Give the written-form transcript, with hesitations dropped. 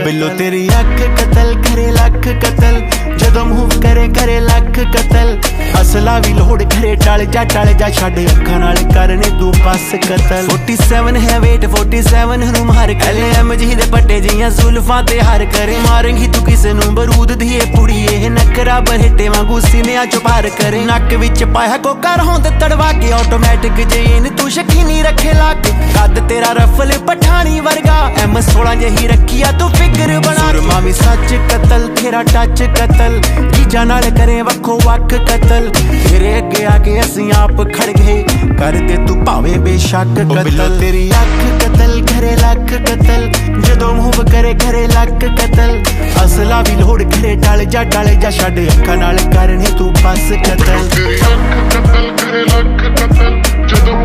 बिल्लो तेरी अख कतल करे लख कतल जदों मूव करे करे लख कतल असला भी लोड करे टाल जा छड़ अखां नाल करने तू पास कतल 47 है वेट 47 रूम हर कले एमजी दे पट्टे जियां जुल्फां ते हर करे मारेंगी तू किसे नू बरूद दी ए पुड़िए नकरा बरहटे वांगू सीने चो पार करे नक विच पाया कोकर होंद तड़वा के ऑटोमैटिक जेन तू शकीनी रखे लाके कद तेरा रफल पठानी वर्गा M16 जही रखिया तू फिगर बना मामी सच कतल तेरा टच कतल जीजा नाल करे वखो वख कतल तेरे अगे आके असीं आप खड़ गए कर दे तू भावे बेशक कतल तेरी अख कतल करे लख कतल जदों मूव करे करे लख कतल असला भी लोड करे टाल जा छड़ अखां नाल करने तू बस कतल तेरी अख कतल करे लख कतल जदों